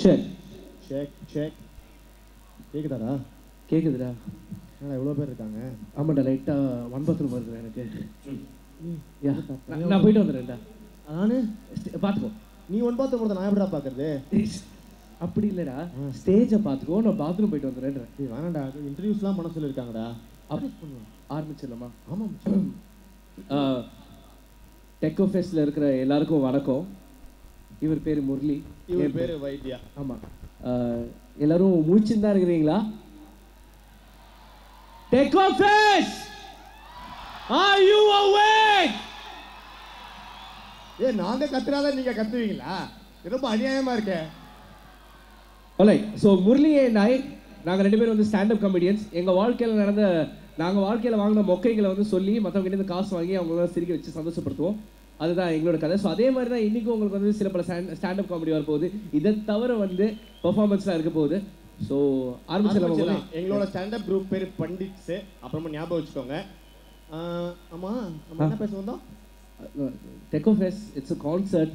Check check check கேக்குதாடா? கேக்குதுடா. என்னடா இவ்வளோ பேர் இருக்காங்க? ஆமாண்டா, லைட்டாக வன்பத்திரம் வருது எனக்கு. யா, நான் போயிட்டு வந்துடுறேன்டா. நானு பார்த்துக்கோ. நீ ஒன் பாத்து போகிறத நான் எப்படா பார்க்கறது? அப்படி இல்லைடா, ஸ்டேஜை பார்த்துக்கோ, நான் பாத்ரூம் போயிட்டு வந்துடுறேன். வேணாண்டா, இன்டர்வியூஸ்லாம் பண்ண சொல்லியிருக்காங்கடா. ஆரம்பிச்சிடலாமா? ஆமாம். டெக்கோ ஃபெஸ்ட்டில் இருக்கிற எல்லாருக்கும் வணக்கம். இவர் பேர் முரளி, இவர் பேர் வைத்தியா. ஆமாம். எல்லாரும் மூச்சுன்னு தான் இருக்கிறீங்களா? டெக்கோ ஃபெஸ்ட், ஆர் யூ அவேக்? நாங்க கத்துறாதான் நீங்க கத்துவீங்களா? ரொம்ப அநியாயமா இருக்க. Alright, so Murali and I, நாங்கள் 2 பேரும் வந்து ஸ்டாண்டப் காமெடியன்ஸ். எங்கள் வாழ்க்கையில் நடந்த, நாங்கள் வாழ்க்கையில் வாங்கின மொக்கைகளை வந்து சொல்லி மற்றவங்க கிட்ட காசு வாங்கி அவங்கள சிரிக்க வச்சு சந்தோஷப்படுத்துவோம். அதுதான் எங்களோட கதை. ஸோ அதே மாதிரி தான் இன்றைக்கும் உங்களுக்கு வந்து சில பல ஸ்டாண்டப் காமெடி வரப்போகுது. இதை தவிர வந்து பெர்ஃபார்மன்ஸ்லாம் இருக்க போகுது. ஸோ ஆரம்பிச்சிடலாம். எங்களோட ஸ்டாண்டப் குரூப் பேர் பண்டிட்ஸு. அப்புறமா ஞாபகம் வச்சுக்கோங்க. ஆமாம், நம்ம என்ன பேச வந்தோம்? டெக்கோ ஃபெஸ்ட், இட்ஸ் அ கான்சர்ட்.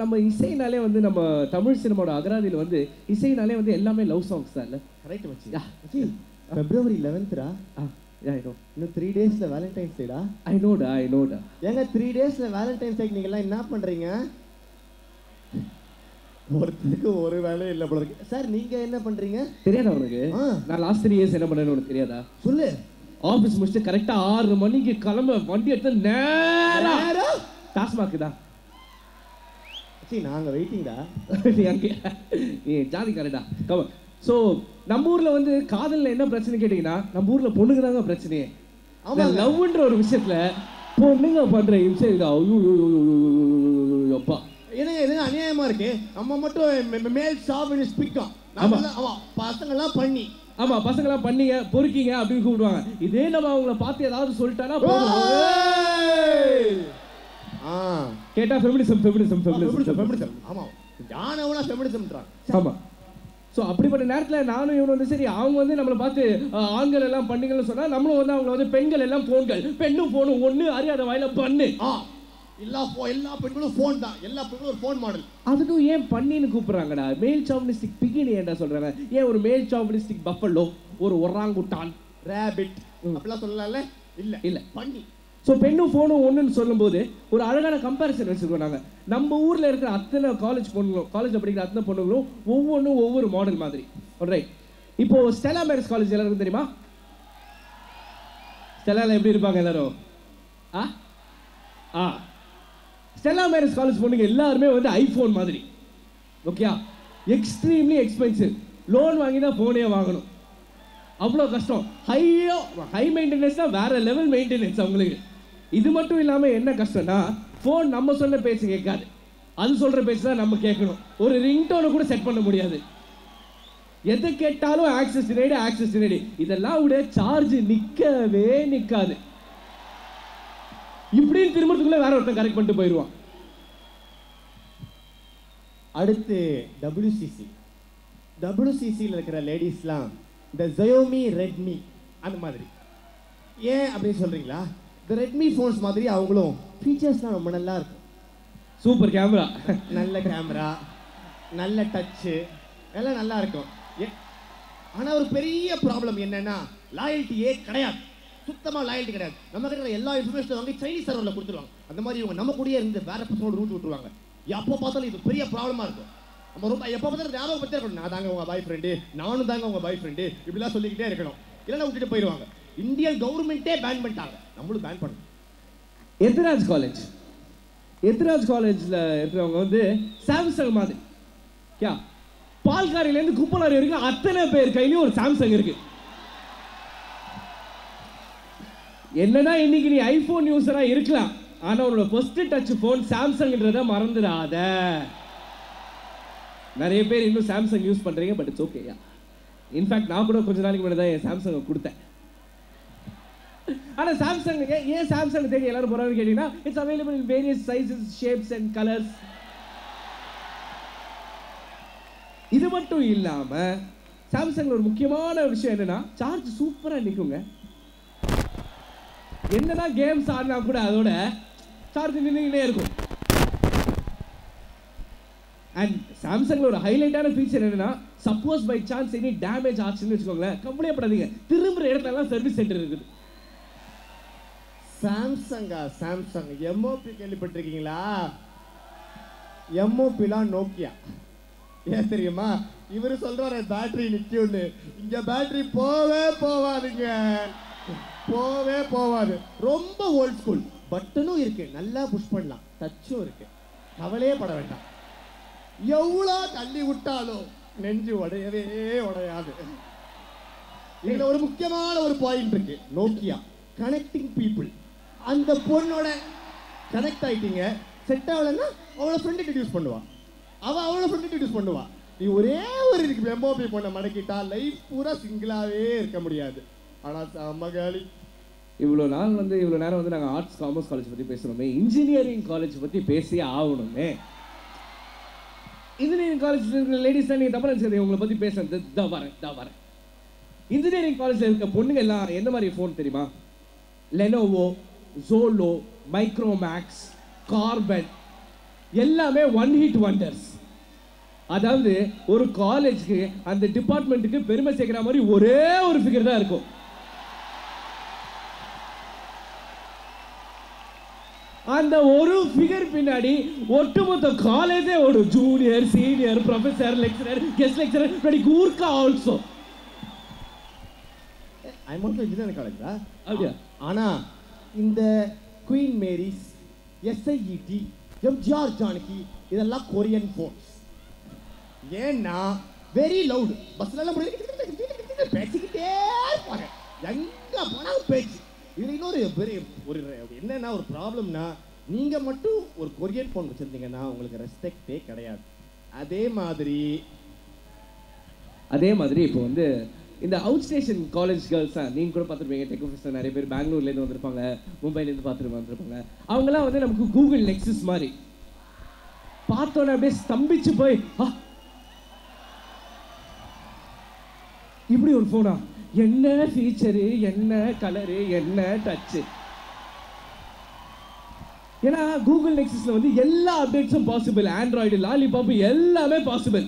நம்ம இசைனாலே வந்து நம்ம தமிழ் சினிமாவோட அகராதியில் வந்து இசைனாலே வந்து எல்லாமே லவ் சாங்ஸ் தான் இல்லை? கரெக்ட் மச்சி. February 11th Yeah, I know. இன்னும் 3 daysல வேலண்டைன்ஸ் டேடா. I knowடா. ஏங்க 3 daysல வேலண்டைன்ஸ் டேக்கு நீங்க எல்லாம் என்ன பண்றீங்க? ஒருத்தருக்கு ஒரு வேலையும் இல்லை போல இருக்கு. சார் நீங்க என்ன பண்றீங்க? தெரியாதா உனக்கு? நான் லாஸ்ட் 3 இயர்ஸ் என்ன பண்ணேன்னு உனக்கு தெரியாதா? சொல்லு. ஆஃபீஸ் முடிச்சுட்டு கரெக்டாக 6 மணிக்கு கிளம்ப வண்டி எடுத்து நேரா டாஸ்மாக் தான். சரி, நாங்கள் வெயிட்டிங்டா. நீ ஜாதிக்காரடா. கம. ஸோ நம்ம ஊரில் வந்து காதலில் என்ன பிரச்சனை கேட்டிங்கன்னா, நம்ம ஊரில் பொண்ணுங்க தாங்க பிரச்சனையே. லவ்ன்ற ஒரு விஷயத்தில் பொண்ணுங்க பண்ணுற விஷயம் இதா. அப்பா என்னங்க இது அநியாயமாக இருக்கு. நம்ம மட்டும் மேல் ஷாவினிஸ்ட் பிக்கம். ஆமாம், பசங்கள்லாம் பண்ணி, ஆமாம் பசங்களாம் பண்ணீங்க பொறுக்கிங்க அப்படின்னு கூப்பிடுவாங்க. இதே நம்ம அவங்கள பார்த்து ஏதாவது சொல்லிட்டானா கேட்டால் ஃபெமினிசம். ஆமாம், யானவனா ஃபெமினிசம்ன்றான். ஆமாம். ஸோ அப்படிப்பட்ட நேரத்தில் நானும் இவனு வந்து சரி, அவங்க வந்து நம்மளை பார்த்து ஆண்கள் எல்லாம் பண்ணுங்கன்னு சொன்னால் நம்மளும் வந்து அவங்கள வந்து பெண்கள் எல்லாம் ஃபோன்கள், பெண்ணும் ஃபோனும் ஒன்று அறியாத வாயில பண்ணு. எல்லா பெண்களும் ஃபோன் தான். எல்லா பெண்களும் ஒரு ஃபோன் மாடல். அதுக்கும் ஏன் பண்ணின்னு கூப்பிடுறாங்கடா? மேல் சாவனிஸ்டிக் பிகினி ஏன்டா சொல்கிறாங்க? ஏன் ஒரு மேல் சாவனிஸ்டிக் பஃபலோ, ஒரு ஒராங்குட்டான், ரேபிட் அப்படிலாம் சொல்லலாம்ல? இல்லை பண்ணி. ஸோ பெண்ணும் ஃபோனும் ஒன்றுன்னு சொல்லும்போது ஒரு அழகான கம்பேரிசன் வச்சுருக்கோம் நாங்கள். நம்ம ஊரில் இருக்கிற அத்தனை காலேஜில் படிக்கிற அத்தனை பொண்ணுங்களும் ஒவ்வொன்றும் ஒவ்வொரு மாடல் மாதிரி. ரைட், இப்போது ஸ்டெல்லா மேரிஸ் காலேஜ் எல்லாருக்கும் தெரியுமா? ஸ்டெல்லாவில் எப்படி இருப்பாங்க எல்லாரும்? ஸ்டெல்லா மேரிஸ் காலேஜ் பொண்ணுங்க எல்லாருமே வந்து ஐஃபோன் மாதிரி. Okay, extremely expensive. லோன் வாங்கி தான் ஃபோனே வாங்கணும். அவ்வளோ கஷ்டம். ஹை மெயின்டெனன்ஸ் தான், வேற லெவல் மெயின்டெனன்ஸ் அவங்களுக்கு. இது மட்டும் இல்லாமல் என்ன கஷ்டம்னா, ஃபோன் நம்ம சொல்ல பேச்சு கேட்காது, அது சொல்கிற பேச்சு தான் நம்ம கேட்கணும். ஒரு ரிங்டோனை கூட செட் பண்ண முடியாது. எதை கேட்டாலும் ஆக்சஸ் டினைடு. இதெல்லாம் விட சார்ஜ் நிற்காது. இப்படின்னு திரும்பறதுக்குள்ள வேற ஒருத்தன் கரெக்ட் பண்ணிட்டு போயிடுவான். அடுத்து WCCயில் இருக்கிற லேடிஸ்லாம் இந்த Xiaomi, Redmi அந்த மாதிரி. ஏன் அப்படின்னு சொல்றீங்களா? இந்த ரெட்மி ஃபோன்ஸ் மாதிரி அவங்களும் ஃபீச்சர்ஸ்லாம் ரொம்ப நல்லா இருக்கும். சூப்பர் கேமரா, நல்ல கேமரா, நல்ல டச்சு எல்லாம் நல்லா இருக்கும். ஆனால் ஒரு பெரிய ப்ராப்ளம் என்னன்னா, லாயல்ட்டியே கிடையாது. சுத்தமாக லாயல்ட்டி கிடையாது. நம்ம கிட்ட எல்லா இன்ஃபர்மேஷனும் வாங்கி சைனீஸ் சர்வரில் கொடுத்துருவாங்க. அந்த மாதிரி இவங்க நம்ம கூடயே இருந்து வேற பசங்களோட ரூட் விட்டுருவாங்க. எப்போ பார்த்தாலும் இது பெரிய ப்ராப்ளமாக இருக்கும். நம்ம ரொம்ப எப்போ பார்த்தாலும் ஞாபகப்படுத்தே இருக்கணும், நான் தாங்க உங்கள் பாய் ஃப்ரெண்டு, நானும் தாங்க உங்கள் பாய் ஃப்ரெண்டு, இப்படிலாம் சொல்லிக்கிட்டே இருக்கணும். இல்லைன்னா விட்டுட்டு போயிடுவாங்க. இந்தியன் கவர்மெண்ட்டே பேன் பண்ணிட்டாங்க, நம்மளும் பேன் பண்ணணும். எத்ராஜ் காலேஜில் இருக்கிறவங்க வந்து சாம்சங் மாதிரி. பால்காரிலேருந்து குப்பலாரி வரைக்கும் அத்தனை பேர் கையிலையும் ஒரு சாம்சங் இருக்கு. என்னன்னா இன்னைக்கு நீ ஐபோன் யூஸரா இருக்கலாம், ஆனா உன்னோட ஃபர்ஸ்ட் டச் போன் சாம்சங்ன்றத மறந்துடாத. நிறைய பேர் இன்னும் சாம்சங் யூஸ் பண்றீங்க, பட் இட்ஸ் ஓகே. இன்ஃபேக்ட் நான் கூட கொஞ்ச நாளைக்கு முன்னாடி தான் என் சாம்சங்கை கொடுத்தேன். ஆனா சாம்சங் ஏன் சாம்சங் தேடி எல்லாரும் போறாங்கன்னு கேட்டீங்கன்னா, it's available in various sizes, shapes and colours. இது மட்டும் இல்லாம சாம்சங்ல ஒரு முக்கியமான விஷயம் என்னன்னா, சார்ஜ் சூப்பரா நிக்குங்க. என்னதான் கேம்ஸ் ஆடினா கூட அதோட சார்ஜ் நின்றுக்கிட்டே இருக்கும். அண்ட் சாம்சங்ல ஒரு ஹைலைட்டான ஃபீச்சர் என்னன்னா, suppose by chance any damage ஆச்சுன்னு வச்சுக்கோங்களேன், கவலைப்படாதீங்க, திரும்புற இடத்துல எல்லாம் சர்வீஸ் சென்டர் இருக்குது. சாம்சங் எம்ஓபி கேள்விப்பட்டிருக்கீங்களா? எம்ஓபிலாம் நோக்கியா. ஏன் தெரியுமா? இவரு சொல்றாரு பேட்டரி நிக்கும்னு. இங்க பேட்டரி போவாதுங்க, போவாது. ரொம்ப ஓல்ட் ஸ்கூல். பட்டனும் இருக்கு, நல்லா புஷ் பண்ணலாம், டச்சும் இருக்கு, கவலையே பட வேண்டாம். எவ்வளோ தள்ளி விட்டாலும் நெஞ்சு உடையாது. இதுல ஒரு முக்கியமான ஒரு பாயிண்ட் இருக்கு. Nokia connecting people. அந்த பொண்ணோட கனெக்ட் ஆயிட்டீங்க, செட் ஆகலன்னா அவளை ஃப்ரெண்ட் இன்ட்ரடியூஸ் பண்ணுவா, அவளை ஃப்ரெண்ட் இன்ட்ரடியூஸ் பண்ணுவா. நீ ஒரே ஒரு இருக்கு எம்ஓபி பொண்ணை மடக்கிட்டா லைஃப் பூரா சிங்கிளாவே இருக்க முடியாது. ஆனா மகாலி இவ்வளோ நேரம் வந்து நாங்கள் ஆர்ட்ஸ் காமர்ஸ் காலேஜ் பற்றி பேசுகிறோமே, இன்ஜினியரிங் காலேஜ் பற்றி பேசியே ஆகணுமே. இன்ஜினியரிங் காலேஜ் இருக்கிற லேடிஸ் தான் நீங்கள் தப்பாக நினச்சது உங்களை பற்றி பேசுறது. தான் வரேன். இன்ஜினியரிங் காலேஜில் இருக்க பொண்ணுங்க எல்லாம் எந்த மாதிரி ஃபோன் தெரியுமா? லெனோவோ, ஜோலோ, மைக்ரோமேக்ஸ், கார்பன், எல்லாமே ஒன் ஹிட் வண்டர்ஸ். அதாவது ஒரு காலேஜுக்கு அந்த டிபார்ட்மெண்ட்டுக்கு பெருமை சேர்க்கிற மாதிரி ஒரே ஒரு ஃபிகர் தான் இருக்கும். அந்த ஒரு ஃபிகர் பின்னாடி ஒட்டுமொத்த காலேஜே ஒரு junior, senior, professor, lecturer, guest lecturer, படி gurkha also. I want to engineering college தான். அப்படியா? ஆனா இந்த Queen Mary's, SIET, MGR Janaki இதெல்லாம் கொரியன் ஃபோன்ஸ். ஏன்னா வெரி லவுட். பஸ்ல எல்லாம் பேசிக்கிட்டே இருப்பாங்க, எங்க போனாலும் பேச்சு. இதுல இன்னொரு பெரிய ஒரு என்னன்னா ஒரு ப்ராப்ளம்னா, நீங்க மட்டும் ஒரு கொரியன் ஃபோன் வச்சிருந்தீங்கன்னா உங்களுக்கு ரெஸ்பெக்டே கிடையாது. அதே மாதிரி இப்போ வந்து இந்த அவுட் ஸ்டேஷன் காலேஜ் கேர்ள்ஸ் தான் நீங்கள் கூட பார்த்துருப்பீங்க. டெக் ஆஃபீஸர் நிறைய பேர் பெங்களூர்லேருந்து வந்திருப்பாங்க, மும்பைலேருந்து வந்திருப்பாங்க. அவங்கெல்லாம் வந்து நமக்கு கூகுள் நெக்ஸஸ் மாதிரி பார்த்தோன்னே அப்படியே ஸ்தம்பிச்சு போய், இப்படி ஒரு ஃபோனா, என்ன ஃபீச்சரு, என்ன கலரு, என்ன டச்சு. ஏன்னா கூகுள் நெக்ஸஸ்ல வந்து எல்லா அப்டேட்ஸும் பாசிபிள். ஆண்ட்ராய்டு, லாலிபாப் எல்லாமே பாசிபிள்.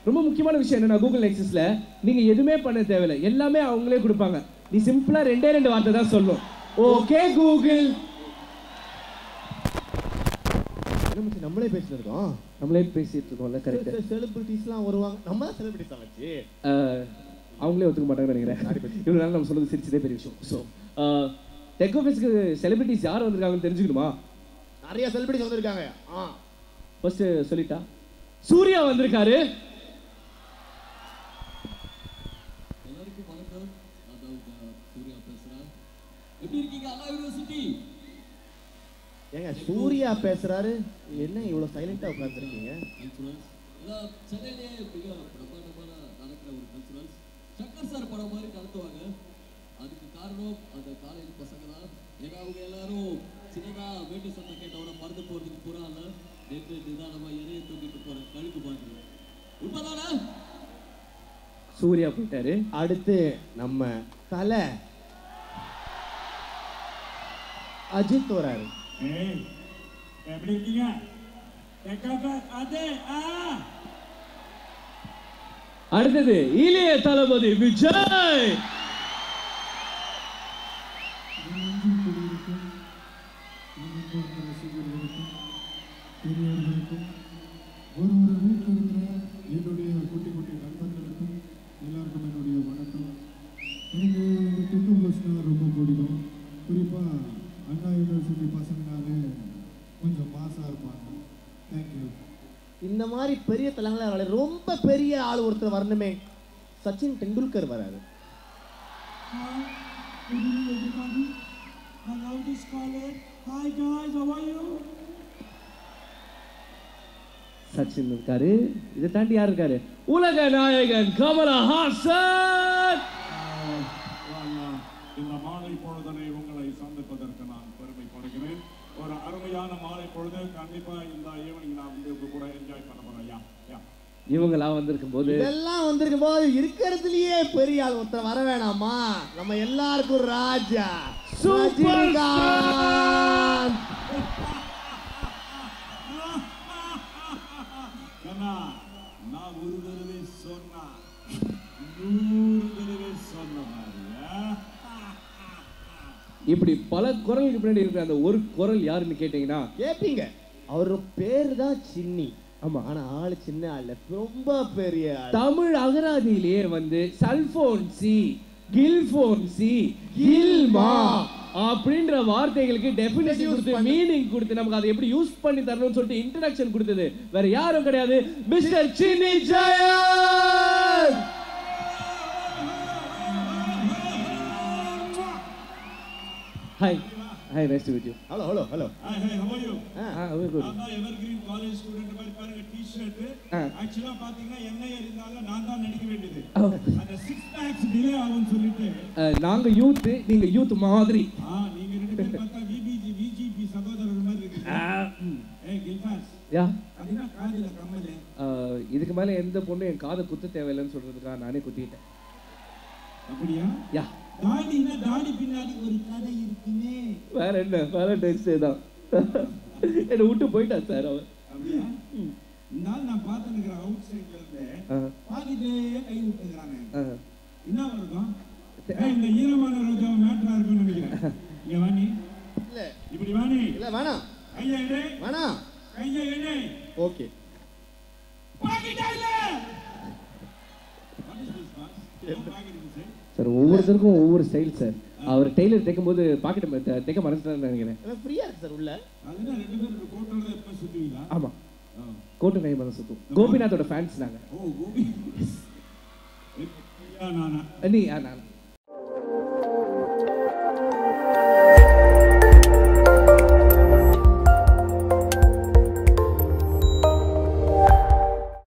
ரொம்ப முக்கியமான விஷயம் என்னன்னா, கூகுள் நெக்ஸஸ்ல நீங்க எதுவுமே பண்ண தேவையில்லை, எல்லாமே அவங்களே கொடுப்பாங்க. நீ சிம்பிளா ரெண்டே வார்த்தை தான் சொல்லணும், ஓகே கூகுள். நம்மளே பேசிட்டு இருக்கோம்ல. கரெக்ட். செலிபிரிட்டிஸ்லாம் வருவாங்க, நம்ம செலிபிரிட்டிஸ் ஆச்சு, அவங்களே ஒத்துக்க மாட்டாங்கன்னு நினைக்கிறேன். இவ்வளோ நாள் நம்ம சொல்றது சிரிச்சதே பெரிய விஷயம். ஸோ டெக் ஆஃபீஸ்க்கு செலிபிரிட்டிஸ் யார் வந்திருக்காங்கன்னு தெரிஞ்சுக்கணுமா? நிறைய செலிபிரிட்டிஸ் வந்திருக்காங்க. ஃபர்ஸ்ட் சொல்லிட்டா, சூர்யா வந்திருக்காரு. எல்லாருக்கும் வணக்கம். அதாவது சூர்யா பேசுறேன். எப்படி இருக்கீங்க அண்ணா யூனிவர்சிட்டி? ஏங்க சூர்யா பேசுறாரு, என்ன இவ்வளவு சைலண்டா உட்கார்ந்துருக்கீங்க? கல்ச்சுரல்ஸ் எல்லாம் சென்னையிலேயே மிக பிரமாண்டமான நடக்கிற ஒரு கல்ச்சுரல்ஸ். சங்கர் சார் படம் மாதிரி நடத்துவாங்க. அதுக்கு காரணம் அந்த காலேஜ் பசங்க தான். ஏன்னா அவங்க எல்லாரும் சின்னதா வேட்டு சத்தம் கேட்டவரை மறந்து போறதுக்கு பூரா இல்ல, நேற்று நிதானமா எதையை தூக்கிட்டு போற கழுக்கு பாருங்க. உண்மைதானே? சூர்யா போயிட்டாரு. அடுத்து நம்ம தலை அஜித் வராரு. எப்படி இருக்கீங்க? அடுத்தது இளைய தளபதி விஜய். ஒரு வீட்டில் இருக்கிற என்னுடைய குட்டி நண்பர்களுக்கும் எல்லாருக்கும் என்னுடைய வணக்கம். எனக்கு டெக்கு பஸ்னால் ரொம்ப பிடிக்கும். குறிப்பாக அண்ணா யூனிவர்சிட்டி பசங்கனாலே கொஞ்சம் மாசாக இருப்பாங்க. தேங்க்யூ. இந்த மாதிரி பெரிய தலைங்கள ரொம்ப பெரிய ஆள் ஒருத்தர் வரணுமே. சச்சின் டெண்டுல்கர் வராரு. சச்சின் இருக்காரு. இதை தாண்டி யார் இருக்காரு? உலக நாயகன் கமலஹாசன். இந்த மாலை பொழுதனை உங்களை சந்திப்பதற்கு நான் பெருமைப்படுகிறேன். ஒரு அருமையான மாலை பொழுது. கண்டிப்பா இந்த ஈவினிங் நான் வந்து கூட என்ஜாய் பண்ண போறேன். இவங்கெல்லாம் வந்திருக்கும் போது, இதெல்லாம் வந்திருக்கும் போது இருக்கிறதுலயே பெரிய ஆள் ஒருத்தர் வர வேணாமா? நம்ம எல்லாருக்கும் ராஜா சூப்பர். சொன்ன மாதிரியா? இப்படி பல குரலுக்கு பின்னாடி இருக்கிற அந்த ஒரு குரல் யாருன்னு கேட்டீங்கன்னா கேப்பீங்க. அவரு பேரு தான் சின்னி. ஆமா. ஆனா ஆளு சின்ன ஆள், ரொம்ப பெரிய ஆள். தமிழ் அகராதியிலேயே வந்து சல்போன்சி, கில்போன்சி, கில்மா அப்படின்ற வார்த்தைகளுக்கு டெஃபினிஷன் கொடுத்து மீனிங் கொடுத்து நமக்கு அதை எப்படி யூஸ் பண்ணி தரணும்னு சொல்லிட்டு இன்ட்ரோடக்ஷன் கொடுத்தது வேற யாரும் கிடையாது, mister Chinni Jayan. Hi. Hi, nice to meet you. Hello. Hi, how are you? We're good. நான் தான் எவர்கிரீன் காலேஜ் ஸ்டூடண்ட் மாதிரி பாருங்க டி-ஷர்ட். ஆக்சுவலா பாத்தீங்கன்னா என்ன இருந்தாலும் நான் தான் நடிக்க வேண்டியது. அந்த 6 packs டிலே ஆகும்னு சொல்லிட்டு நாங்க யூத், நீங்க யூத் மாதிரி. நீங்க ரெண்டு பேரும் பார்த்தா விஜிபி சகோதரர் மாதிரி இருக்கீங்க. ஏய் கில்பாஸ். யா. அதுனா காதுல கம்மலே. இதுக்கு மேல எந்த பொண்ணு என் காதை குத்த தேவையில்லைன்னு சொல்றதுக்காக நானே குத்திட்டேன். அப்படியா? யா. தாடி பின்னாடி ஒரு கதை இருக்குமே. வேற என்ன, வேலண்டைன்ஸ் டே தான். என்ன விட்டு போயிட்டான் சார் அவன். அப்படியா? நான் பார்த்துக்கிற அவுட் சைட்ல இருந்து பாதிட்டே கை விட்டுக்கிறாங்க. என்ன வருதும்? இந்த ஈரமான ரோஜா மேட்டரா இருக்குன்னு நினைக்கிறேன். இங்க வாணி. இல்ல. இப்படி வாணி. இல்ல வேணாம். கையை எடு. வேணாம். கையை எடு. ஓகே. பாக்கிட்டா இல்ல. What is this box? Packet இருக்கு சார். ஒவ்வொருத்தருக்கும் ஒவ்வொரு ஸ்டைல் சார். அவர் டெய்லர் தைக்கும் போது பாக்கெட் தைக்க மறந்துட்டான்னு நினைக்கிறேன். ஃப்ரீயா இருக்கு சார் உள்ள. அதுனா ரெண்டு பேரும் கோட்டோட எப்ப சுத்துவீங்களா? ஆமா. கோட்டு நை மன சுத்தும். கோபிநாத்தோட ஃபேன்ஸ் நாங்க. ஓ கோபி. நானா நீ நான்